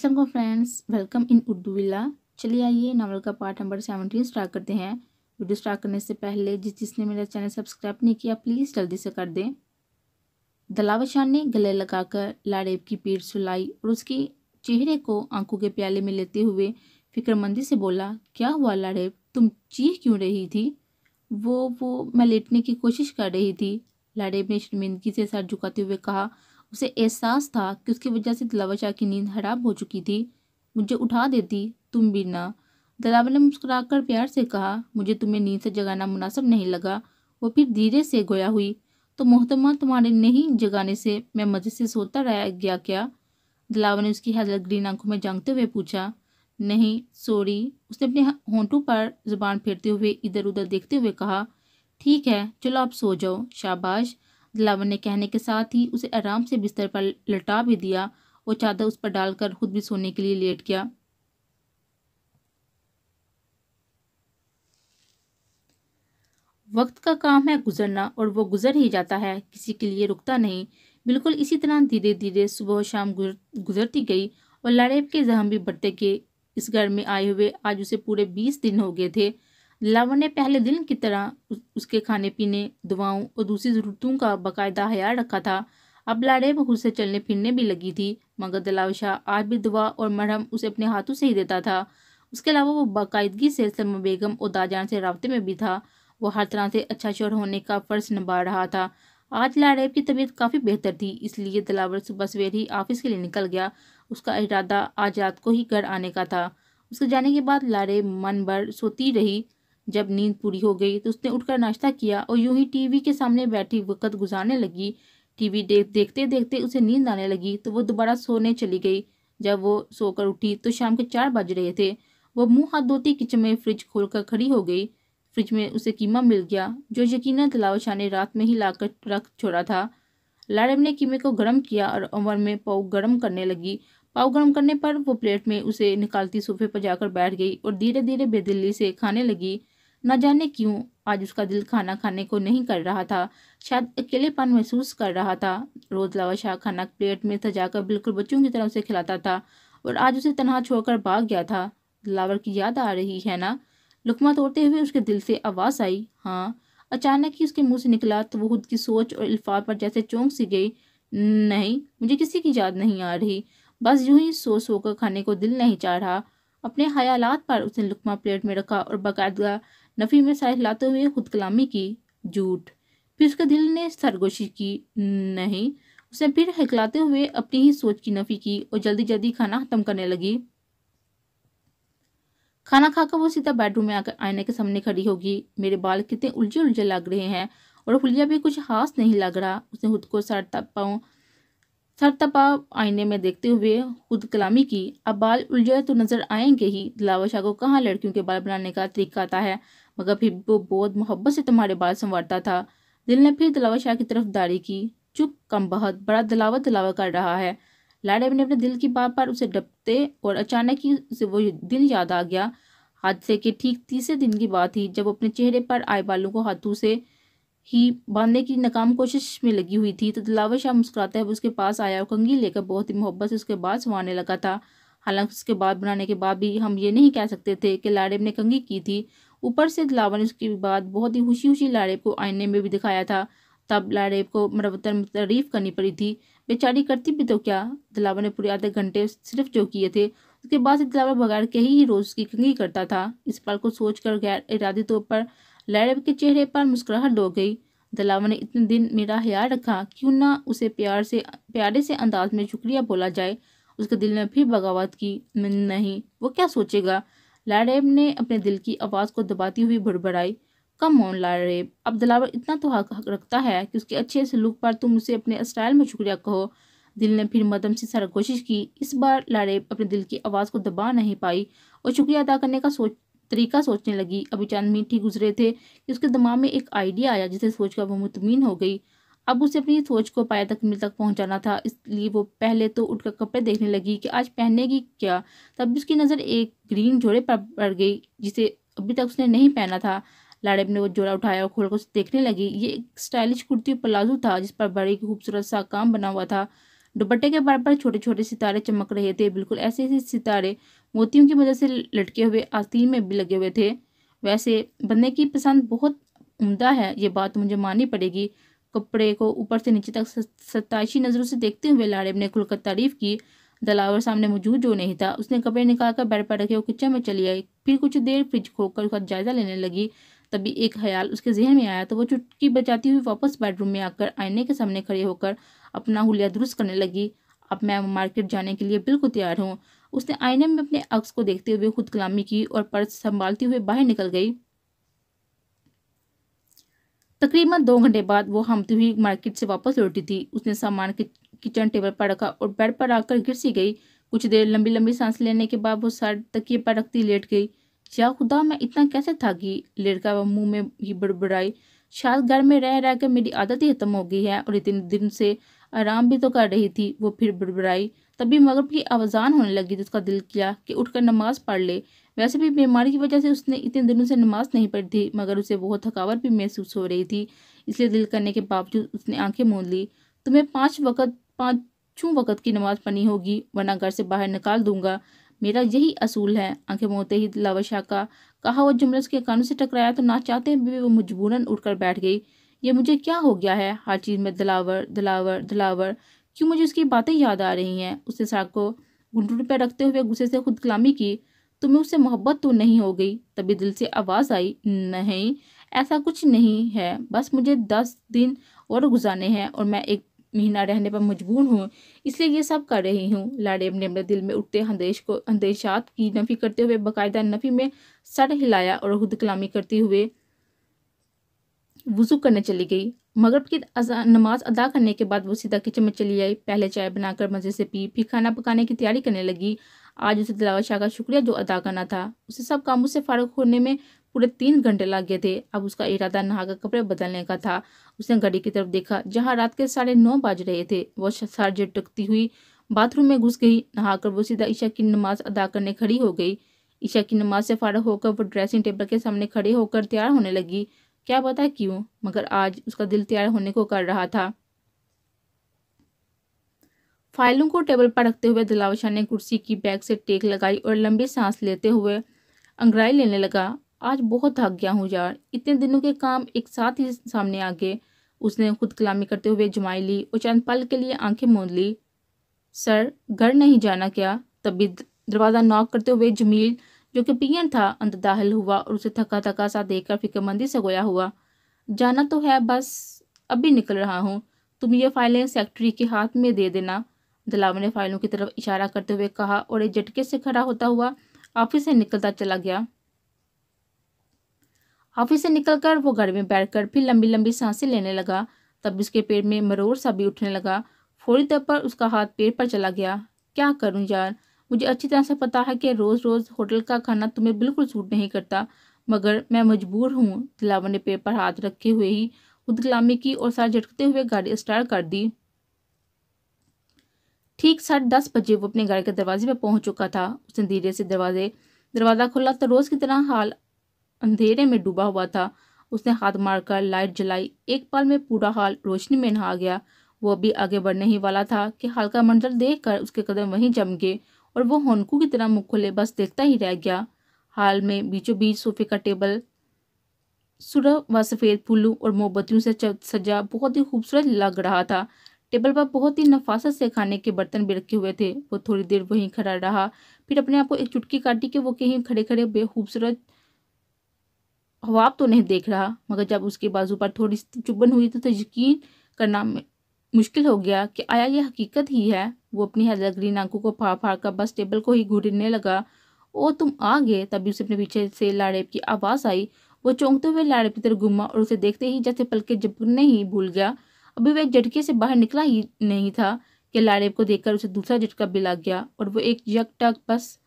अस्सलाम वालेकुम friends, welcome in Urdu villa. चलिए आइए नावल का पार्ट नंबर 17 स्टार्ट करते हैं। वीडियो स्टार्ट करने से पहले जिसने मेरा चैनल सब्सक्राइब नहीं किया प्लीज़ जल्दी से कर दें। दिलावर शाह ने गले लगाकर लाड़ेब की पीठ सुलाई और उसकी चेहरे को आंखों के प्याले में लेते हुए फिक्रमंदी से बोला, क्या हुआ लाड़ेब, तुम चीख क्यों रही थी? वो मैं लेटने की कोशिश कर रही थी, लाड़ेब ने शर्मिंदगी से सर झुकाते हुए कहा। उसे एहसास था कि उसकी वजह से दिलावर शाह की नींद खराब हो चुकी थी। मुझे उठा देती, तुम भी ना। दिलावर ने मुस्कुराकर प्यार से कहा, मुझे तुम्हें नींद से जगाना मुनासिब नहीं लगा। वो फिर धीरे से गोया हुई, तो मोहतरमा तुम्हारे नहीं जगाने से मैं मजे से सोता रह गया क्या? दिलावर ने उसकी हैजल ग्रीन आंखों में झांकते हुए पूछा। नहीं सॉरी, उसने अपने होंठों पर जुबान फेरते हुए इधर उधर देखते हुए कहा। ठीक है चलो आप सो जाओ, शाबाश, दिलावर ने कहने के साथ ही उसे आराम से बिस्तर पर लटा भी दिया और चादर उस पर डालकर खुद भी सोने के लिए लेट गया। वक्त का काम है गुजरना और वो गुजर ही जाता है, किसी के लिए रुकता नहीं। बिल्कुल इसी तरह धीरे धीरे सुबह और शाम गुजरती गई और लाड़ेब के जख्म भी बढ़ते गए। इस घर में आए हुए आज उसे पूरे 20 दिन हो गए थे। दिलावर ने पहले दिन की तरह उसके खाने पीने, दवाओं और दूसरी ज़रूरतों का बाकायदा ख्याल रखा था। अब लाड़ेब खुद से चलने फिरने भी लगी थी, मगर दिलावर शाह आज भी दवा और मरहम उसे अपने हाथों से ही देता था। उसके अलावा वो बाकायदगी से सलमा बेगम और दाजान से राब्ते में भी था। वो हर तरह से अच्छा शौहर होने का फ़र्ज निभा रहा था। आज लाड़ेब की तबीयत काफ़ी बेहतर थी, इसलिए दिलावर सुबह सवेर ही ऑफिस के लिए निकल गया। उसका इरादा आज रात को ही घर आने का था। उसके जाने के बाद लाड़ेब मन भर सोती रही। जब नींद पूरी हो गई तो उसने उठकर नाश्ता किया और यूं ही टीवी के सामने बैठी वक्त गुजारने लगी। टीवी देखते देखते उसे नींद आने लगी तो वो दोबारा सोने चली गई। जब वो सोकर उठी तो शाम के 4 बज रहे थे। वो मुंह हाथ धोती किचन में फ्रिज खोलकर खड़ी हो गई। फ्रिज में उसे कीमा मिल गया, जो यकीनन दिलावर शाह ने रात में ही लाकर रख छोड़ा था। लाड़ेब ने कीमे को गर्म किया और ओवन में पाव गर्म करने लगी। पाव गर्म करने पर वो प्लेट में उसे निकालती सोफे पर जाकर बैठ गई और धीरे धीरे बेदिली से खाने लगी। न जाने क्यों आज उसका दिल खाना खाने को नहीं कर रहा था, शायद अकेलेपन महसूस कर रहा था। रोज दिलावर शाह खाना प्लेट में सजाकर बिल्कुल बच्चों की तरह उसे खिलाता था और आज उसे तनहा छोड़कर भाग गया था। दिलावर की याद आ रही है ना? लुकमा तोड़ते हुए उसके दिल से आवाज़ आई। हाँ। अचानक ही उसके मुंह से निकला तो वो खुद की सोच और अल्फाज पर जैसे चौंक सी गई। नहीं, मुझे किसी की याद नहीं आ रही, बस यूं ही सो सो कर खाने को दिल नहीं चाह रहा। अपने ख्यालात पर उसने लुकमा प्लेट में रखा और बाकायदा नफ़ी में साइज लाते हुए खुद कलामी की। झूठ। फिर उसके दिल ने सरगोशी की। नहीं। उसने फिर हिकलाते हुए अपनी ही सोच की नफ़ी की और जल्दी जल्दी खाना खत्म करने लगी। खाना खाकर वो सीधा बेडरूम में आकर आईने के सामने खड़ी होगी। मेरे बाल कितने उलझे उलझे लग रहे हैं और हुलिया भी कुछ खास नहीं लग रहा। उसने खुद को सर तपा आईने में देखते हुए खुद कलामी की। अब बाल उलझे तो नजर आएंगे ही, दिलावर शाह को कहाँ लड़कियों के बाल बनाने का तरीका आता है, मगर फिर वो बहुत मोहब्बत से तुम्हारे बाल संवारता था। दिल ने फिर दिलावर शाह की तरफ दाढ़ी की। चुप कम, बहुत बड़ा दिलावर दिलावर कर रहा है। लाड़ेब ने अपने दिल की बात पर उसे डपते और अचानक ही उसे वो दिन याद आ गया। हादसे के ठीक तीसरे दिन की बात थी, जब वो अपने चेहरे पर आए बालों को हाथों से ही बांधने की नाकाम कोशिश में लगी हुई थी तो दिलावर शाह मुस्कुराता है उसके पास आया और कंघी लेकर बहुत ही मोहब्बत से उसके बाल संवारने लगा था। हालांकि उसके बाल बनाने के बाद भी हम ये नहीं कह सकते थे कि लाड़ेब ने कंघी की थी। ऊपर से दिलावर ने उसके बाद बहुत ही खुशी खुशी लाड़ेब को आईने में भी दिखाया था। तब लाड़ेब को मरवतन तारीफ करनी पड़ी थी। बेचारी करती भी तो क्या, दिलावर ने पूरे आधे घंटे सिर्फ जो किए थे। उसके बाद से दिलावर बगैर के ही रोज उसकी कंघी करता था। इस पल को सोचकर गैर इरादी तौर पर लाड़ेब के चेहरे पर मुस्कुराहट हो गई। दिलावर ने इतने दिन मेरा ख्याल रखा, क्यों ना उसे प्यारे से अंदाज में शुक्रिया बोला जाए। उसके दिल ने फिर बगावत की। नहीं, वो क्या सोचेगा? लाड़ेब ने अपने दिल की आवाज़ को दबाती हुई भड़बड़ाई। कम ऑन लाड़ेब, अब दिलावर इतना तो हक रखता है कि उसके अच्छे सलूक पर तुम उसे अपने स्टाइल में शुक्रिया कहो। दिल ने फिर मदम से सारा कोशिश की। इस बार लाड़ेब अपने दिल की आवाज़ को दबा नहीं पाई और शुक्रिया अदा करने का तरीका सोचने लगी। अभी चंद मिनट ही गुजरे थे कि उसके दिमाग में एक आइडिया आया जिसे सोचकर वो मुतमिन हो गई। अब उसे अपनी सोच को पाया तकमील तक पहुंचाना था, इसलिए वो पहले तो उठकर कपड़े देखने लगी कि आज पहनेगी क्या। तब उसकी नज़र एक ग्रीन जोड़े पर पड़ गई जिसे अभी तक उसने नहीं पहना था। लाड़ेब ने वो जोड़ा उठाया और खोलकर उसे देखने लगी। ये एक स्टाइलिश कुर्ती प्लाजो था जिस पर बड़ी खूबसूरत सा काम बना हुआ था। दुपट्टे के बार पर छोटे छोटे सितारे चमक रहे थे, बिल्कुल ऐसे ही सितारे मोतियों की मदद से लटके हुए आस्तीन में भी लगे हुए थे। वैसे बंदे की पसंद बहुत उम्दा है, ये बात मुझे माननी पड़ेगी। कपड़े को ऊपर से नीचे तक सताइशी नजरों से देखते हुए लाड़ेब ने खुलकर तारीफ की। दलावर सामने मौजूद जो नहीं था, उसने कपड़े निकालकर बेड पर रखे वो किचन में चली आई। फिर कुछ देर फ्रिज खोलकर उसका जायजा लेने लगी। तभी एक ख्याल उसके जहन में आया तो वो चुटकी बजाती हुई वापस बेडरूम में आकर आईने के सामने खड़े होकर अपना हुलिया दुरुस्त करने लगी। अब मैं मार्केट जाने के लिए बिल्कुल तैयार हूँ। उसने आईने में अपने अक्स को देखते हुए खुद कलामी की और पर्स संभालती हुए बाहर निकल गई। तकरीबन 2 घंटे बाद वो हमती हुई मार्केट से वापस लौटी थी। उसने सामान किचन टेबल पर रखा और बेड पर आकर गिर सी गई। कुछ देर लंबी लंबी सांस लेने के बाद वो सर तकिए पर रखती लेट गई। या खुदा, मैं इतना कैसे थकी, लेटकर वो मुंह में ही बड़बड़ाई। शायद घर में रह रह कर मेरी आदत ही खत्म हो गई है और इतने दिन से आराम भी तो कर रही थी। वो फिर बड़बड़ाई। तभी मगरिब की आवाजान होने लगी तो उसका दिल किया कि उठकर नमाज पढ़ ले। वैसे भी बीमारी की वजह से उसने इतने दिनों से नमाज नहीं पढ़ी थी, मगर उसे बहुत थकावट भी महसूस हो रही थी। इसलिए दिल करने के बावजूद उसने आंखें मूंद ली। तुम्हें 5 वक्त की नमाज पढ़नी होगी, वरना घर से बाहर निकाल दूंगा। मेरा यही असूल है। आंखें मूंदते ही दिलावर शाह का कहा वो जुमला उसके कानों से टकराया तो ना चाहते भी वो मजबूरन उठकर बैठ गई। ये मुझे क्या हो गया है, हर चीज में दिलावर दिलावर दिलावर, क्यों मुझे उसकी बातें याद आ रही हैं। उसने साग को घुंटू पर रखते हुए गुस्से से खुद कलामी की। तुम्हें उससे मोहब्बत तो नहीं हो गई? तभी दिल से आवाज आई, नहीं, ऐसा कुछ नहीं है, बस मुझे 10 दिन और गुजारने हैं और मैं 1 महीना रहने पर मजबूर हूँ, इसलिए ये सब कर रही हूँ। लाड़ेब ने अपने दिल में उठते अंदेशात की नफी करते हुए बाकायदा नफी में सर हिलाया और खुद कलामी करते हुए वुजू करने चली गई। मगरिब की नमाज अदा करने के बाद वो सीधा किचन में चली आई। पहले चाय बनाकर मज़े से पी, फिर खाना पकाने की तैयारी करने लगी। आज उसे दिलावर शाह का शुक्रिया जो अदा करना था। उसे सब कामों से फारुग होने में पूरे 3 घंटे लग गए थे। अब उसका इरादा नहाकर कपड़े बदलने का था। उसने घड़ी की तरफ देखा, जहाँ रात के 9:30 बज रहे थे। वो सर झटकती हुई बाथरूम में घुस गई। नहाकर वो सीधा ईशा की नमाज अदा करने खड़ी हो गई। ईशा की नमाज से फारुग होकर वो ड्रेसिंग टेबल के सामने खड़े होकर तैयार होने लगी। क्या पता क्यों, मगर आज उसका दिल तैयार होने को कर रहा था। फाइलों को टेबल पर रखते हुए दिलावर शाह ने कुर्सी की बैक से टेक लगाई और लंबी सांस लेते हुए अंगड़ाई लेने लगा। आज बहुत थक गया हूँ यार, इतने दिनों के काम एक साथ ही सामने आ गए। उसने खुद कलामी करते हुए जमाई ली और चंद पल के लिए आंखें मूंद ली। सर, घर नहीं जाना क्या? तभी दरवाज़ा नॉक करते हुए जमील, जो कि पियन था, अंदर दाखिल हुआ और उसे थका थका सा देखकर फिक्रमंदी से गोया हुआ। जाना तो है, बस अभी निकल रहा हूँ। तुम ये फाइलें सेक्रेटरी के हाथ में दे देना। दिलावर ने फाइलों की तरफ इशारा करते हुए कहा और एक झटके से खड़ा होता हुआ ऑफिस से निकलता चला गया। ऑफिस से निकलकर वो घर में बैठकर फिर लंबी लंबी सांसें लेने लगा। तब उसके पेट में मरोड़ सा भी उठने लगा। फौरी तौर पर उसका हाथ पेट पर चला गया। क्या करूं यार, मुझे अच्छी तरह से पता है कि रोज रोज होटल का खाना तुम्हें बिल्कुल सूट नहीं करता, मगर मैं मजबूर हूँ। दिलावर ने पेट पर हाथ रखे हुए ही खुद कलामी की और सर झटकते हुए गाड़ी स्टार्ट कर दी। ठीक 10:30 बजे वो अपने घर के दरवाजे पर पहुंच चुका था। उसने धीरे से दरवाजा खोला तो रोज की तरह हाल अंधेरे में डूबा हुआ था। उसने हाथ मारकर लाइट जलाई। एक पल में पूरा हाल रोशनी में नहा गया। वो अभी आगे बढ़ने ही वाला था कि हाल का मंजर देखकर उसके कदम वहीं जम गए और वो होनकू की तरह मुंह खोले बस देखता ही रह गया। हाल में बीचों बीच सोफे का टेबल सुरह व सफ़ेद फूलों और मोमबत्तियों से सजा बहुत ही खूबसूरत लग रहा था। टेबल पर बहुत ही नफासत से खाने के बर्तन भी रखे हुए थे। वो थोड़ी देर वहीं खड़ा रहा, फिर अपने आप को एक चुटकी काटी कि वो कहीं खड़े खड़े बेखूबसूरत ख्वाब तो नहीं देख रहा। मगर जब उसके बाजू पर थोड़ी सी चुभन हुई तो यकीन करना मुश्किल हो गया कि आया ये हकीकत ही है। वो अपनी हलगरी आंखों को फाड़ फाड़ कर बस टेबल को ही घूरने लगा। ओ, तुम आ गए। तभी उसे अपने पीछे से लाड़ेब की आवाज़ आई। वो चौंकते हुए लाड़ेब की तरफ घूमा और उसे देखते ही जैसे पलके झपकने ही भूल गया। अभी वह एक झटके से बाहर निकला ही नहीं था कि लाड़ेब को देखकर उसे दूसरा झटका भी लग गया और वो एक यकटक बस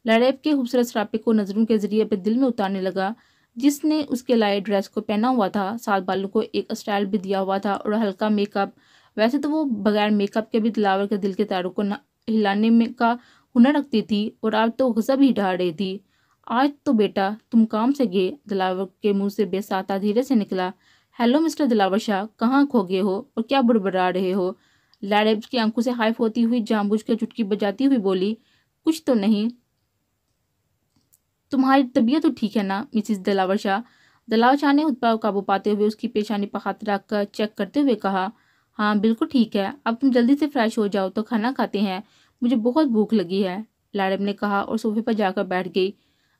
लाड़ेब के खूबसूरत सरापे को नजरों के जरिए अपने दिल में उतारने लगा, जिसने उसके लाए ड्रेस को पहना हुआ था। साथ बालों को एक स्टाइल भी दिया हुआ था और हल्का मेकअप। वैसे तो वो बगैर मेकअप के भी दिलावर के दिल के तारों को हिलाने में का हुनर रखती थी और आज तो गजब ही ढा रही थी। आज तो बेटा तुम काम से गए? दिलावर के मुंह से बेसाता धीरे से निकला। हेलो मिस्टर दिलावर शाह, कहाँ खो गए हो और क्या बुड़बड़ा रहे हो? लाड़ेब की आंखों से हाइफ होती हुई जानबूझ कर चुटकी बजाती हुई बोली, कुछ तो नहीं, तुम्हारी तबीयत तो ठीक है ना मिसिस दिलावर शाह? दिलावर शाह ने खुद पर काबू पाते हुए उसकी पेशानी पर हाथ रख कर चेक करते हुए कहा, हाँ बिल्कुल ठीक है, अब तुम जल्दी से फ्रेश हो जाओ तो खाना खाते हैं, मुझे बहुत भूख लगी है, लाड़ेब ने कहा और सोफे पर जाकर बैठ गई।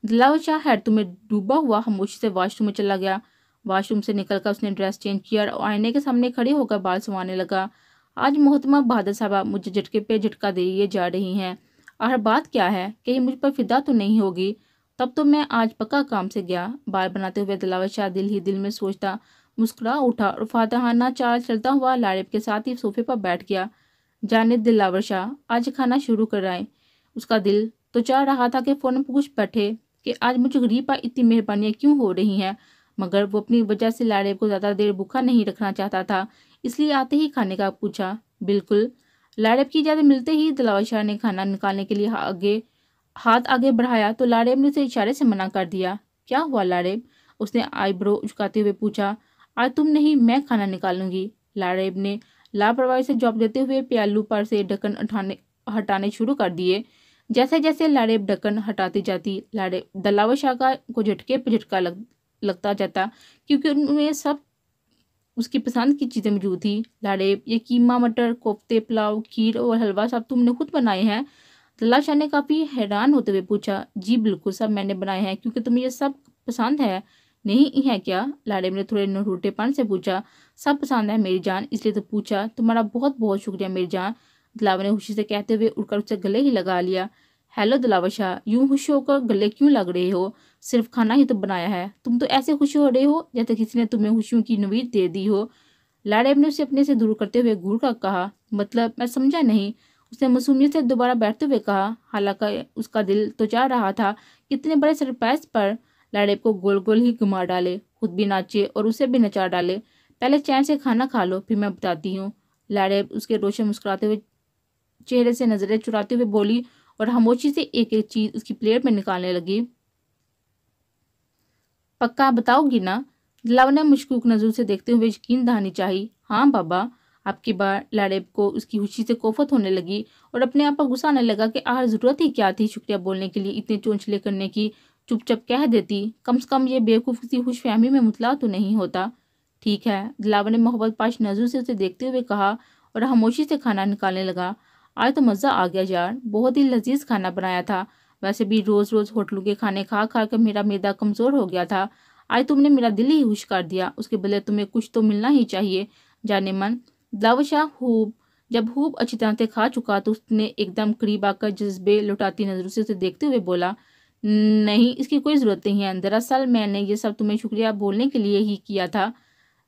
दिलावर शाह हैरतों में डूबा हुआ खामोशी से वॉशरूम में चला गया। वॉशरूम से निकलकर उसने ड्रेस चेंज किया और आईने के सामने खड़े होकर बाल संवारने लगा। आज मोहतरमा बहादुर साहबा मुझे झटके पे झटका दिए जा रही हैं। और बात क्या है, कहीं मुझ पर फिदा तो नहीं होगी? तब तो मैं आज पक्का काम से गया। बाल बनाते हुए दिलावर शाह दिल ही दिल में सोचता मुस्कुरा उठा और फातहाना चाल चलता हुआ लाड़ेब के साथ ही सोफे पर बैठ गया। जाने दिलावर शाह, आज खाना शुरू कराएं। उसका दिल तो चाह रहा था कि फौरन पूछ बैठे कि आज मुझे गरीब पर इतनी मेहरबानियां क्यों हो रही हैं, मगर वो अपनी वजह से लाड़ेब को ज़्यादा देर भूखा नहीं रखना चाहता था, इसलिए आते ही खाने का पूछा। बिल्कुल। लाड़ेब की इजाज़त मिलते ही दिलावर शाह ने खाना निकालने के लिए हाथ आगे बढ़ाया तो लाड़ेब ने उसे इशारे से मना कर दिया। क्या हुआ लाड़ेब? उसने आईब्रो झुकाते हुए पूछा। आज तुम नहीं, मैं खाना निकालूंगी, लाड़ेब ने लापरवाही से जवाब देते हुए प्यालू पर से ढक्कन हटाने शुरू कर दिए। जैसे जैसे लाड़ेब ढक्कन हटाती जाती, लाड़ेब दिलावर शाह को झटके पे झटका लगता जाता, क्योंकि उनमें सब उसकी पसंद की चीज़ें मौजूद थी। लाड़ेब, ये कीमा, मटर, कोफ्ते, पुलाव, खीर और हलवा सब तुमने खुद बनाए हैं? दिलावर शाह ने काफ़ी हैरान होते हुए पूछा। जी बिल्कुल, सब मैंने बनाए हैं, क्योंकि तुम्हें ये सब पसंद है। नहीं है क्या? लाड़ेब ने थोड़े नरूटेपन से पूछा। सब पसंद है मेरी जान, इसलिए तो पूछा। तुम्हारा बहुत बहुत शुक्रिया मेरी जान, दिलावर ने खुशी से कहते हुए उड़कर उसे गले ही लगा लिया। हेलो दिलावर शाह, यूं खुश होकर गले क्यों लग रहे हो? सिर्फ खाना ही तो बनाया है, तुम तो ऐसे खुश हो रहे हो जैसे किसी ने तुम्हें खुशियों की नवीद दे दी हो। लाड़ेब ने उसे अपने से दूर करते हुए घूर कर कहा। मतलब मैं समझा नहीं, उसने मासूमियत से दोबारा बैठते हुए कहा। हालांकि उसका दिल तो चाह रहा था कि इतने बड़े सरप्राइज पर लाड़ेब को गोल गोल ही घुमा डाले, खुद भी नाचे और उसे भी नचा डाले। पहले चैन से खाना खा लो, फिर मैं बताती हूँ। लाड़ेब उसके रोशन मुस्कुराते हुए चेहरे से नजरें चुराते हुए बोली और खामोशी से एक एक चीज उसकी प्लेट में निकालने लगी। पक्का बताओगी ना? दिलावर ने मुशकूक नजर से देखते हुए यकीन दहानी चाही। हाँ बाबा। आपकी बार लाड़ेब को उसकी खुशी से कोफत होने लगी और अपने आप पर गुस्सा आने लगा कि आखिर जरूरत ही क्या थी शुक्रिया बोलने के लिए इतने चोंचले करने की। चुपचाप कह देती, कम से कम ये बेवकूफ किसी खुशफहमी में मुतला तो नहीं होता। ठीक है, दिलावर ने मोहब्बत पाश नजर से उसे देखते हुए कहा और खामोशी से खाना निकालने लगा। आज तो मज़ा आ गया यार, बहुत ही लजीज खाना बनाया था। वैसे भी रोज़ रोज़ होटलों के खाने खा खा कर मेरा मैदा कमज़ोर हो गया था। आज तुमने मेरा दिल ही खुश कर दिया, उसके बदले तुम्हें कुछ तो मिलना ही चाहिए जाने मन। दिलावर शाह जब खूब अच्छी तरह से खा चुका तो उसने एकदम करीब आकर जज्बे लुटाती नजरों से उसे देखते हुए बोला, नहीं, इसकी कोई ज़रूरत नहीं है, दरअसल मैंने ये सब तुम्हें शुक्रिया बोलने के लिए ही किया था।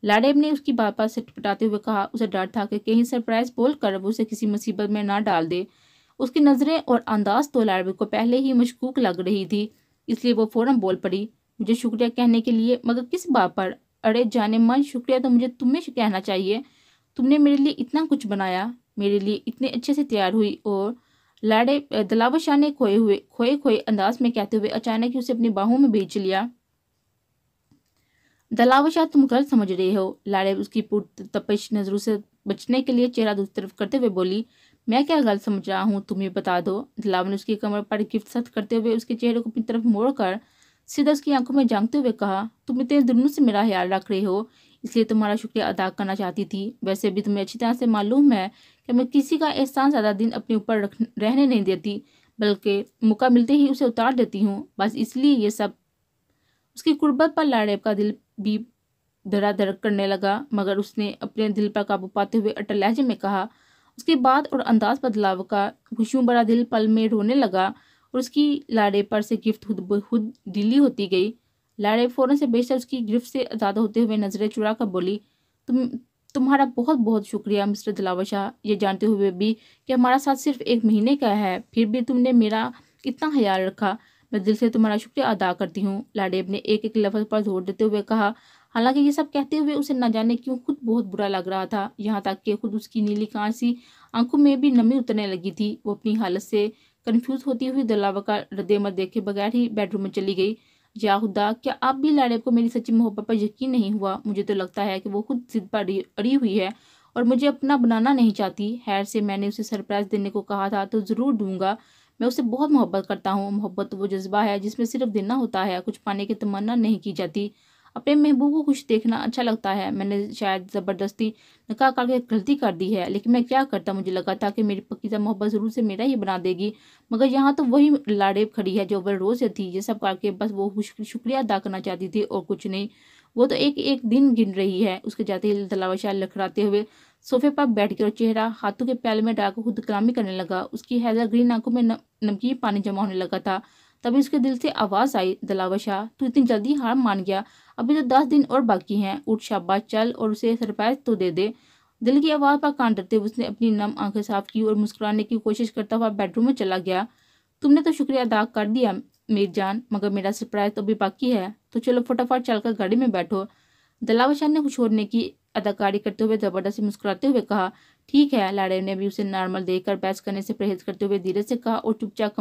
लाड़ेब ने उसकी बात पर सिटपटाते हुए कहा। उसे डर था कि कहीं सरप्राइज बोलकर वो उसे किसी मुसीबत में ना डाल दे। उसकी नज़रें और अंदाज तो लाड़ेब को पहले ही मशकूक लग रही थी, इसलिए वो फौरन बोल पड़ी, मुझे शुक्रिया कहने के लिए, मगर किस बात पर? अरे जाने मन, शुक्रिया तो मुझे तुम्हें कहना चाहिए। तुमने मेरे लिए इतना कुछ बनाया, मेरे लिए इतने अच्छे से तैयार हुई। और दिलावर शाह ने खोए खोए अंदाज में कहते हुए अचानक ही उसे अपनी बाहों में भींच लिया। दिलावर शाह, तुम गलत समझ रहे हो, लाड़ेब उसकी तपिश नजरों से बचने के लिए चेहरा दूसरी तरफ करते हुए बोली। मैं क्या गलत समझ रहा हूँ, तुम ही बता दो। दिलावर ने उसकी कमर पर गिफ्ट सख्त करते हुए उसके चेहरे को अपनी तरफ मोड़कर सीधा उसकी आंखों में झांकते हुए कहा, तुम इतने दिनों से मेरा ख्याल रख रहे हो, इसलिए तुम्हारा शुक्रिया अदा करना चाहती थी। वैसे भी तुम्हें अच्छी तरह से मालूम है कि मैं किसी का एहसान ज़्यादा दिन अपने ऊपर रहने नहीं देती, बल्कि मौका मिलते ही उसे उतार देती हूँ, बस इसलिए ये सब। उसकी कुर्बत पर लाड़ेब का दिल भी धड़ाधड़ करने लगा, मगर उसने अपने दिल पर काबू पाते हुए अटल लहजे में कहा। उसकी बात और अंदाज पर दिलावर का खुशियों भरा दिल पल में रोने लगा और उसकी लाड़ेब पर से गिफ्ट खुद ढीली होती गई। लाड़ेब फौरन से बेशतर उसकी गिरफ्त से आज़ाद होते हुए नजरें चुरा कर बोली, तुम्हारा बहुत बहुत शुक्रिया मिस्टर दिलावर शाह, ये जानते हुए भी कि हमारा साथ सिर्फ 1 महीने का है, फिर भी तुमने मेरा इतना ख्याल रखा। मैं दिल से तुम्हारा शुक्रिया अदा करती हूँ, लाड़ेब ने एक एक लफ्ज़ पर जोर देते हुए कहा। हालांकि ये सब कहते हुए उसे न जाने क्यों खुद बहुत बुरा लग रहा था, यहाँ तक कि खुद उसकी नीली कांसी आंखों में भी नमी उतरने लगी थी। वो अपनी हालत से कंफ्यूज होती हुई दिलावर का रद्देमत देखे बगैर ही बेडरूम में चली गई। या खुदा, क्या आप भी लाड़ेब को मेरी सच्ची मोहब्बत पर यकीन नहीं हुआ? मुझे तो लगता है कि वो खुद जिद पर अड़ी हुई है اور مجھے اپنا بنانا نہیں چاہتی۔ خیر سے میں نے اسے سرپرائز دینے کو کہا تھا تو ضرور دوں گا۔ میں اسے بہت محبت کرتا ہوں۔ محبت وہ جذبہ ہے جس میں صرف دینا ہوتا ہے، کچھ پانے کی تمنا نہیں کی جاتی۔ اپنے محبوب کو خوش دیکھنا اچھا لگتا ہے۔ میں نے شاید زبردستی نکاح کر کے غلطی کر دی ہے، لیکن میں کیا کرتا، مجھے لگا تھا کہ میری پکیزہ محبت ضرور سے میرا ہی بنا دے گی، مگر یہاں تو وہی لاڑیب کھڑی ہے جو اول روز سے تھی۔ یہ سب کر کے بس وہ شکریہ ادا کرنا چاہتی تھی اور کچھ نہیں۔ وہ تو ایک ایک دن گن رہی ہے۔ اس کے جاتے ہی دلاور لکھراتے ہوئے صوفے پر بیٹھ کے اور چہرہ ہاتھوں کے پیالے میں ڈال کر خود کلامی کرنے لگا۔ اس کی حیدر گرین آنکھوں میں نمکین پانی جمع ہونے لگا تھا۔ تبھی اس کے دل سے آواز آئی، دلاور شاہ تو اتنی جلدی ہار مان گیا؟ ابھی تو 10 دن اور باقی ہیں، اٹھ شاباش چل اور اسے سرپرائز تو دے دے۔ دل کی آواز پر کان دھرتے ہوئے اس نے اپنی نم آنکھیں صاف کی اور مسکرانے کی کوشش کرتا ہوا بیڈ روم میں چلا گیا۔ تم نے تو شکریہ ادا کر دیا میر جان، مگر میرا سرپرائز تو ابھی باقی ہے، تو چلو فٹافٹ چل کر گاڑی میں بیٹھو۔ دلاور شاہ نے خوش ہونے کی اداکاری کرتے ہوئے زبردستی مسکراتے ہوئے کہا۔ ٹھیک ہے۔ لاڑے نے بھی اسے نارمل دیکھ کر بحث کرنے سے پرہیز کرتے ہوئے دھیرے سے کہا اور چپ چاپ